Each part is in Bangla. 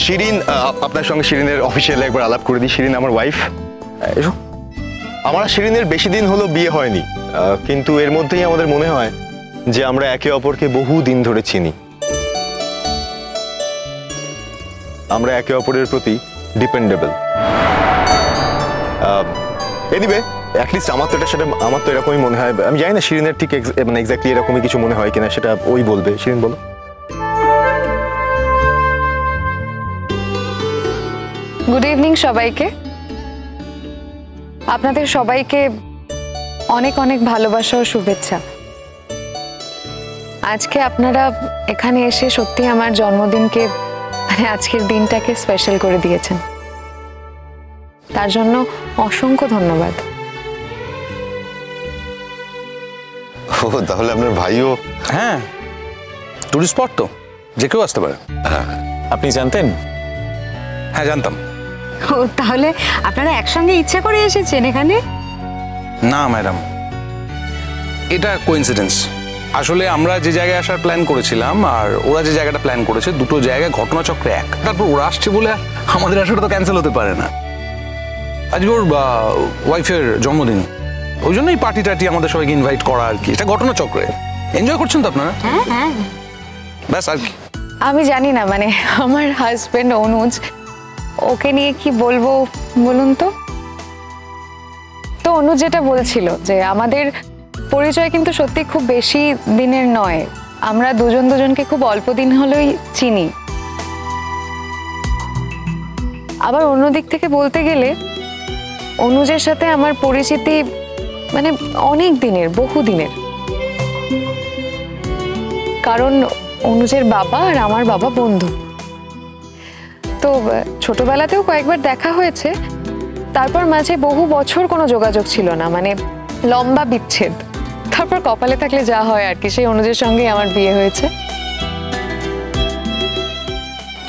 শিরিন, আপনার সঙ্গে শিরিনের অফিসিয়ালি একবার আলাপ করে দিই। শিরিন আমার ওয়াইফ। এসো। আমার শিরিনের বেশি দিন হলো বিয়ে হয়নি, কিন্তু এর মধ্যেই আমাদের মনে হয় যে আমরা একে অপরকে বহু দিন ধরে চিনি। আমরা একে অপরের প্রতি ডিপেন্ডেবল। এনিওয়ে, অ্যাটলিস্ট আমার তো এরকমই মনে হয়। আমি জানি না শিরিনের ঠিক মানে এক্স্যাক্টলি এরকমই কিছু মনে হয় কিনা, সেটা ওই বলবে। শিরিন বলো। গুড ইভিনিং সবাইকে। আপনাদের সবাইকে অনেক অনেক ভালোবাসা ও শুভেচ্ছা। আজকে আপনারা এখানে এসে সত্যি আমার জন্মদিনকে, মানে আজকের দিনটাকে স্পেশাল করে দিয়েছেন, তার জন্য অসংখ্য ধন্যবাদ। ও, তাহলে আপনার ভাইও? হ্যাঁ, টুরিস্ট স্পট তো, যে কেউ আসতে পারে। আপনি জানতেন? হ্যাঁ, জানতাম। ও, তাহলে আপনারা একসঙ্গে ইচ্ছা করে এসেছেন এখানে? না ম্যাডাম, এটা কোইন্সিডেন্স। আসলে আমরা যে জায়গায় আসার প্ল্যান করেছিলাম আর ওরা যে জায়গাটা প্ল্যান করেছে, দুটো জায়গায় ঘটনাচক্রে এক। তারপর ওরা আসছে বলে আমাদের আসাটা তো ক্যান্সেল হতে পারে না। আজকে ওর ওয়াইফের জন্মদিন, ওই জন্যই পার্টি টার্টি আমাদের সবাইকে ইনভাইট করা আর কি। এটা ঘটনাচক্রে। এনজয় করছেন তো আপনারা? হ্যাঁ হ্যাঁ, ব্যাস আর কি। আমি জানি না, মানে আমার হাজবেন্ড অনুজ, ওকে নিয়ে কি বলবো বলুন তো। তো অনুজ যেটা বলছিল যে আমাদের পরিচয় কিন্তু সত্যি খুব বেশি দিনের নয়, আমরা দুজন দুজনকে খুব অল্প দিন হলেই চিনি। আবার অন্য দিক থেকে বলতে গেলে অনুজের সাথে আমার পরিচিতি মানে অনেক দিনের, বহু দিনের। কারণ অনুজের বাবা আর আমার বাবা বন্ধু। তো ছোটবেলাতেও কয়েকবার দেখা হয়েছে, তারপর মাঝে বহু বছর কোনো যোগাযোগ ছিল না, মানে লম্বা বিচ্ছেদ। তারপর কপালে থাকলে যা হয় আর কি, সেই অনুজের সঙ্গে আমার বিয়ে হয়েছে।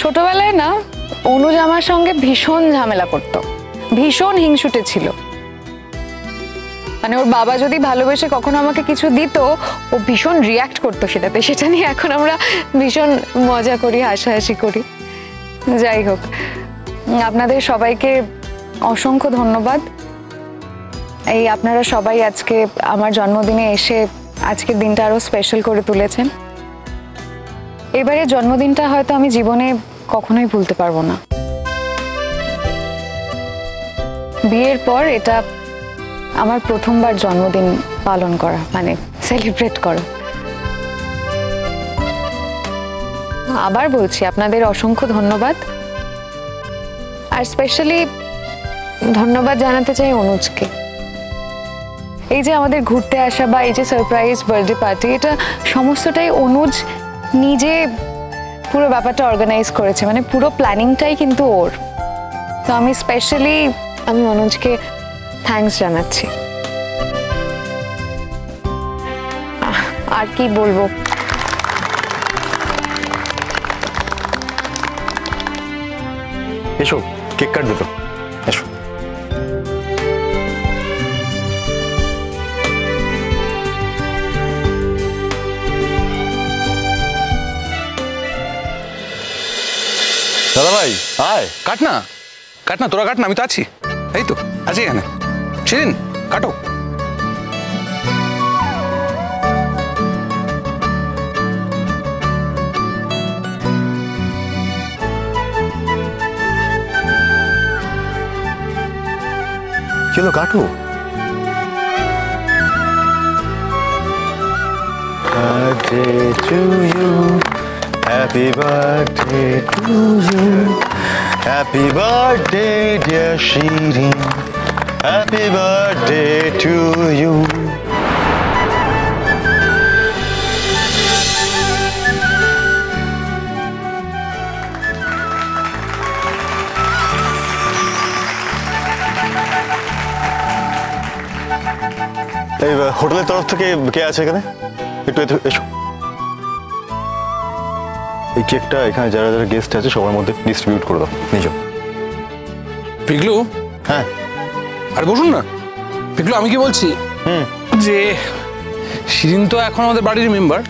ছোটবেলায় না অনুজ আমার সঙ্গে ভীষণ ঝামেলা করতো, ভীষণ হিংসুটে ছিল। মানে ওর বাবা যদি ভালোবেসে কখনো আমাকে কিছু দিত, ও ভীষণ রিয়াক্ট করতো সেটাতে। সেটা নিয়ে এখন আমরা ভীষণ মজা করি, হাসাহাসি করি। যাই হোক, আপনাদের সবাইকে অসংখ্য ধন্যবাদ। এই আপনারা সবাই আজকে আমার জন্মদিনে এসে আজকের দিনটা আরো স্পেশাল করে তুলেছেন। এবারে জন্মদিনটা হয়তো আমি জীবনে কখনোই ভুলতে পারবো না। বিয়ের পর এটা আমার প্রথমবার জন্মদিন পালন করা, মানে সেলিব্রেট করা। আবার বলছি, আপনাদের অসংখ্য ধন্যবাদ। আর স্পেশালি ধন্যবাদ জানাতে চাই অনুজকে। এই যে আমাদের ঘুরতে আসা বা এই যে সারপ্রাইজ বার্থডে পার্টি, এটা সমস্তটাই অনুজ নিজে পুরো ব্যাপারটা অর্গানাইজ করেছে, মানে পুরো প্ল্যানিংটাই কিন্তু ওর। তো আমি স্পেশালি অনুজকে থ্যাঙ্কস জানাচ্ছি। আর কি বলবো, এসো কেক কাটবে তো, এসো। দাদা ভাই, আয় কাট না, কাট না, তোরা কাট না, আমি তো আছি। এই তো আছি এখানে। শিরিন, কাটো। চলো কাটো। Birthday to you, happy birthday to you, happy birthday dear Shirin, happy birthday to you. এই হোটেলের তরফ থেকে কে আছে এখানে? একটু এসো। এই কেকটা এখানে যারা যারা গেস্ট আছে সবার মধ্যে ডিস্ট্রিবিউট করে দাও। নিজ পিগলু। হ্যাঁ, আর বসুন না। পিগলু, আমি কি বলছি যে শিরিন তো এখন আমাদের বাড়ির মেম্বার,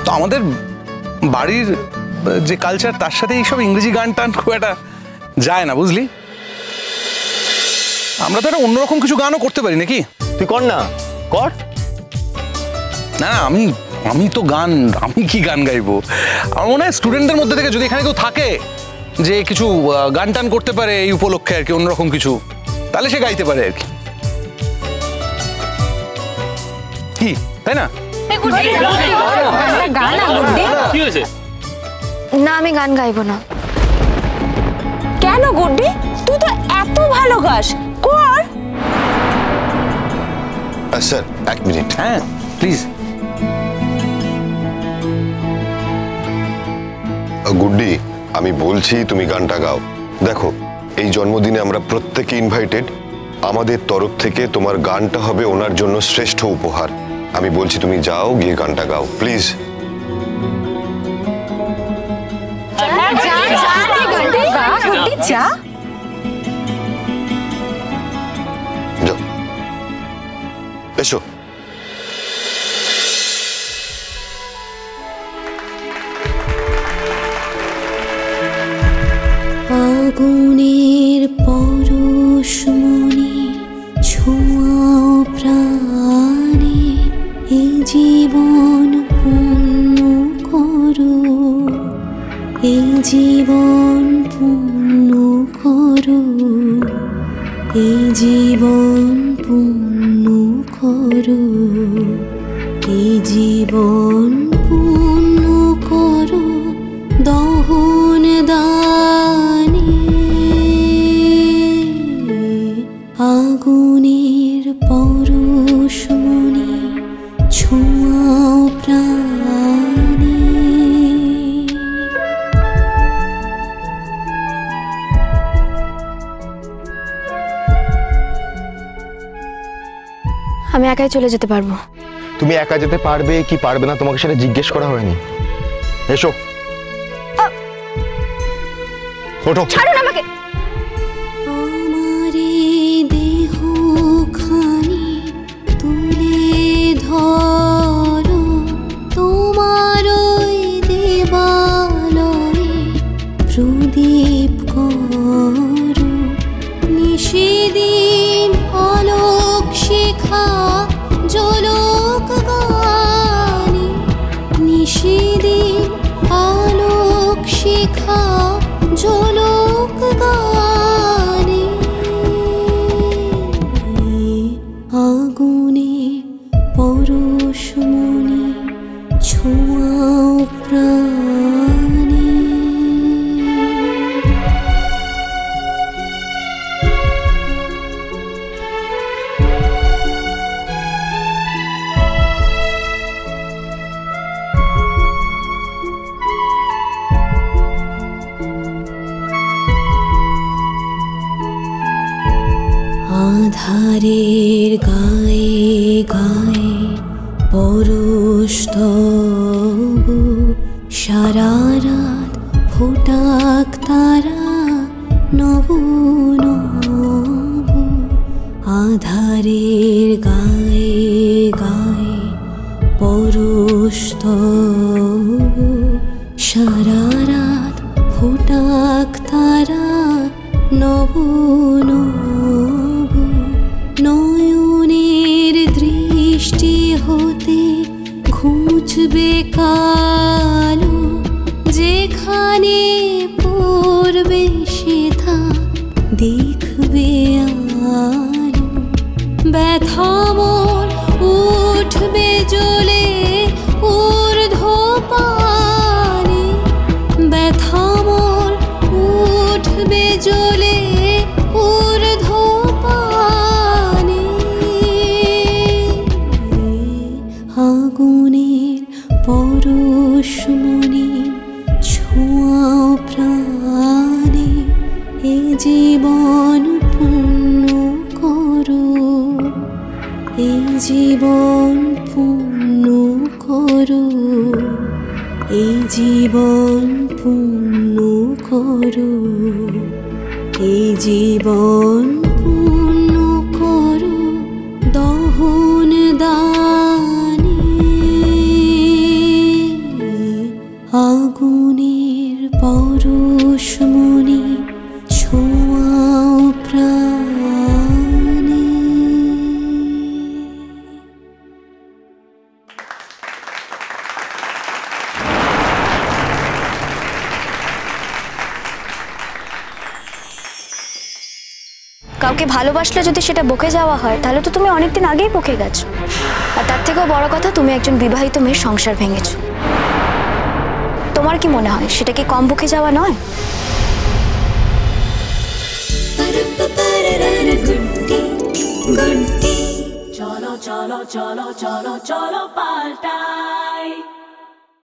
তো আমাদের বাড়ির যে কালচার, তার সাথে এইসব ইংরেজি গান টান খুব একটা যায় না, বুঝলি? আমরা তো একটা অন্যরকম কিছু গানও করতে পারি নাকি? তুই কর না, কর। না না, আমি তো আমি কি গান গাইবো? আমার মনে হয় স্টুডেন্টদের মধ্যে থেকে যদি এখানে কেউ থাকে যে কিছু গান টান করতে পারে এই উপলক্ষে আর কি, অন্যরকম কিছু, তাহলে সে গাইতে পারে আর কি, কি তাই না? না, আমি গান গাইবো না। কেন গুড্ডি, তুই তো এত ভালো গাস, কর। স্যার, এক মিনিট। হ্যাঁ প্লিজ। গুড্ডি, আমি বলছি তুমি গানটা গাও। দেখো, এই জন্মদিনে আমরা প্রত্যেকে ইনভাইটেড। আমাদের তরফ থেকে তোমার গানটা হবে ওনার জন্য শ্রেষ্ঠ উপহার। আমি বলছি তুমি যাও, গিয়ে গানটা গাও প্লিজ। যা যাও, এসো। আগুনের পরশমণি ছোঁয়াও প্রাণে, এই জীবন পূর্ণ করো, এই জীবন পূর্ণ করো, এই জীবন পূর্ণ করো, এই জীবন পূর্ণ করো দহন দানে। আগুনের পরশমণি ছোঁয়াও প্রাণে। আমি একাই চলে যেতে পারবো। তুমি একা যেতে পারবে কি পারবে না তোমাকে সেটা জিজ্ঞেস করা হয়নি। এসো, ওঠো। ছাড়ুন আমাকে। আমারে দেহ খানি তুলে ধরো, তোমার ওই দেবালয়ে প্রদীপ করো, নিশিদিন আলোক শিখা জ্বলক গানে, নিশিদিন আলোক শিখা জ্বলক গানে। আগুনে পরশমণি ছোঁয়াও প্রাণে। আধারের গায়ে গায়ে পরশ তব, সারা রাত ফোটাক তারা নব নব। আধারের গায়ে গায়ে পরশ তব, সারা রাত ফোটাক তারা নব নব। নয়নের দৃষ্টি হতে ঘুচবে কালো, যেখানে পড়বে সেথা দেখবে আলো। ব্যথা মোর উঠবে জ্বলে ঊর্ধ্ব পানে, ব্যথা মোর উঠবে জ্বলে ঊর্ধ্ব পানে। আগুনের পরশমণি ছোঁয়াও প্রাণে, এ জীবন পূর্ণ করো, এই জীবন পূর্ণ করো, এই জীবন পূর্ণ করো, এই জীবন পূর্ণ করো দহন দানে। আগুনের কাউকে ভালোবাসলে যদি সেটা বকে যাওয়া হয় তাহলে তো তুমি অনেকদিন আগেই বকে গেছো। আর তার থেকেও বড় কথা, তুমি একজন বিবাহিত মেয়ের সংসার ভেঙেছো। তোমার কি মনে হয় সেটা কি কম বকে যাওয়া নয়? চলো চলো চলো চলো চলো পাল্টাই।